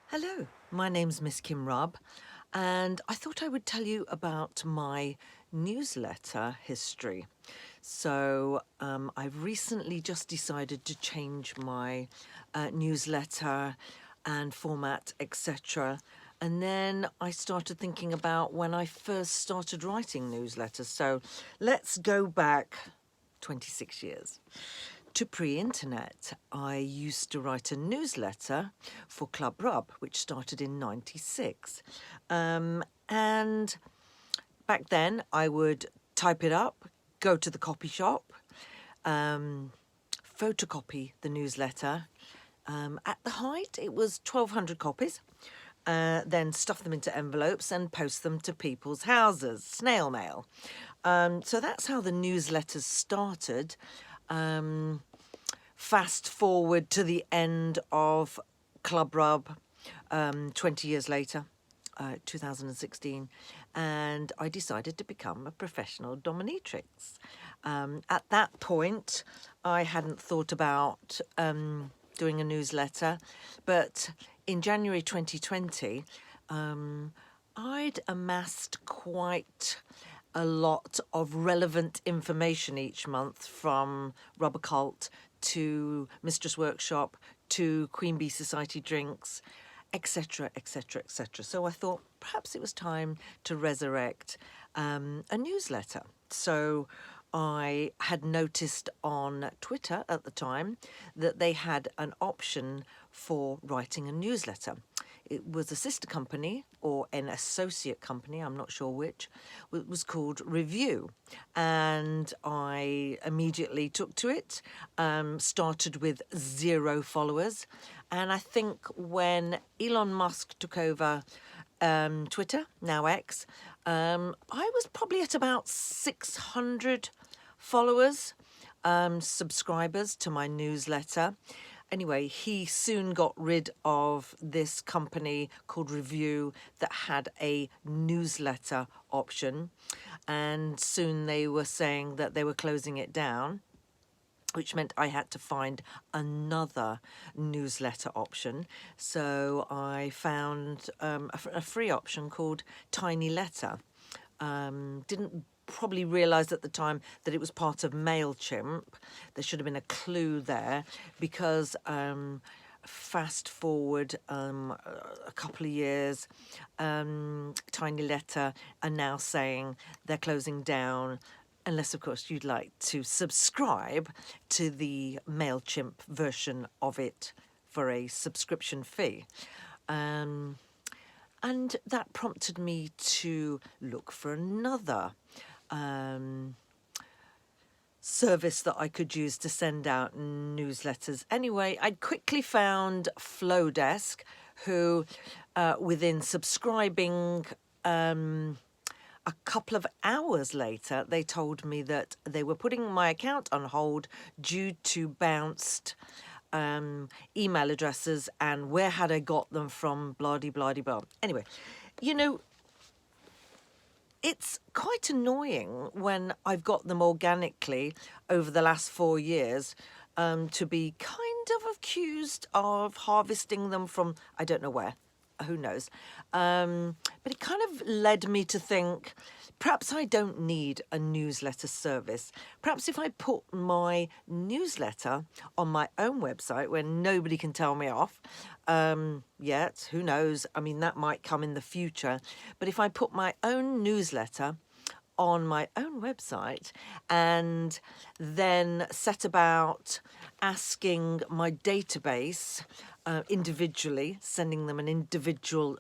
Hello, my name's Miss Kim Rubb, and I thought I would tell you about my newsletter history. I've recently just decided to change my newsletter and format, etc. And then I started thinking about when I first started writing newsletters. So let's go back 26 years. To pre-internet, I used to write a newsletter for Club Rub, which started in '96. And back then, I would type it up, go to the copy shop, photocopy the newsletter. At the height, it was 1,200 copies. Then stuff them into envelopes and post them to people's houses, snail mail. So that's how the newsletters started. Fast forward to the end of Club Rub, 20 years later, 2016, and I decided to become a professional dominatrix. At that point, I hadn't thought about doing a newsletter, but in January 2020, I'd amassed quite a lot of relevant information each month, from Rubber Cult to Mistress Workshop to Queen Bee Society drinks, etc., etc., etc. So I thought perhaps it was time to resurrect a newsletter. So I had noticed on Twitter at the time that they had an option for writing a newsletter. It was a sister company or an associate company, I'm not sure which. It was called Review, and I immediately took to it. Started with 0 followers, and I think when Elon Musk took over Twitter, now X, I was probably at about 600 followers, subscribers to my newsletter. Anyway, he soon got rid of this company called Review that had a newsletter option, and soon they were saying that they were closing it down, which meant I had to find another newsletter option. So I found a free option called Tiny Letter. Didn't probably realise at the time that it was part of MailChimp. There should have been a clue there, because fast forward a couple of years, Tiny Letter are now saying they're closing down, unless, of course, you'd like to subscribe to the MailChimp version of it for a subscription fee. And that prompted me to look for another service that I could use to send out newsletters. Anyway, I quickly found Flowdesk, who, within subscribing a couple of hours later, they told me that they were putting my account on hold due to bounced email addresses, and where had I got them from, blah-de-blah-de-blah. Anyway, you know, it's quite annoying when I've got them organically over the last 4 years, to be kind of accused of harvesting them from I don't know where. Who knows? But it kind of led me to think, perhaps I don't need a newsletter service. Perhaps if I put my newsletter on my own website where nobody can tell me off, yet, who knows? I mean, that might come in the future. But if I put my own newsletter on my own website and then set about asking my database individually, sending them an individual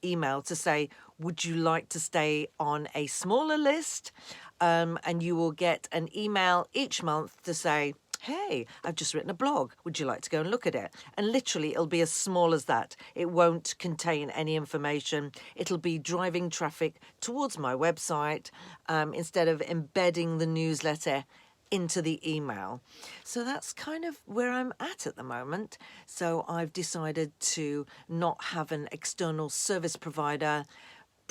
email to say, would you like to stay on a smaller list? And you will get an email each month to say, hey, I've just written a blog. Would you like to go and look at it? And literally, it'll be as small as that. It won't contain any information. It'll be driving traffic towards my website, instead of embedding the newsletter into the email. So that's kind of where I'm at the moment. So I've decided to not have an external service provider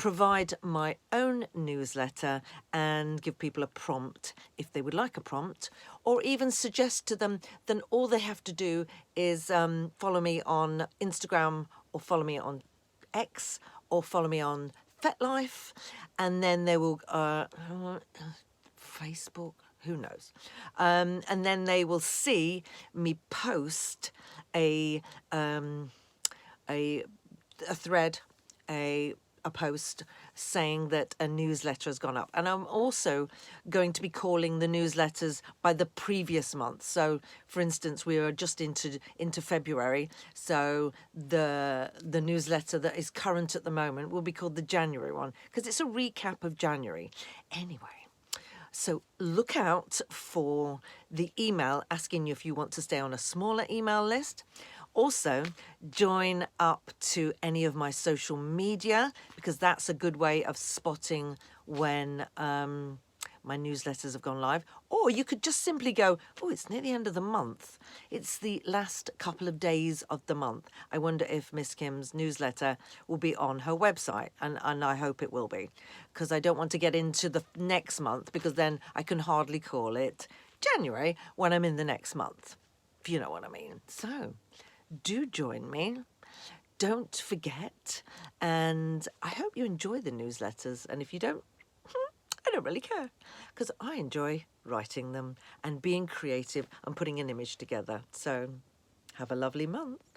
provide my own newsletter and give people a prompt if they would like a prompt, or even suggest to them, then all they have to do is follow me on Instagram, or follow me on X, or follow me on FetLife, and then they will Facebook, who knows, and then they will see me post a thread, a post saying that a newsletter has gone up. And I'm also going to be calling the newsletters by the previous month. So, for instance, we are just into February, so the newsletter that is current at the moment will be called the January one, because it's a recap of January. Anyway, so look out for the email asking you if you want to stay on a smaller email list. Also, join up to any of my social media, because that's a good way of spotting when my newsletters have gone live. Or you could just simply go, oh, it's near the end of the month. It's the last couple of days of the month. I wonder if Miss Kim's newsletter will be on her website. And I hope it will be, because I don't want to get into the next month, because then I can hardly call it January when I'm in the next month, if you know what I mean. So do join me. Don't forget. And I hope you enjoy the newsletters. And if you don't, I don't really care, because I enjoy writing them and being creative and putting an image together. So have a lovely month.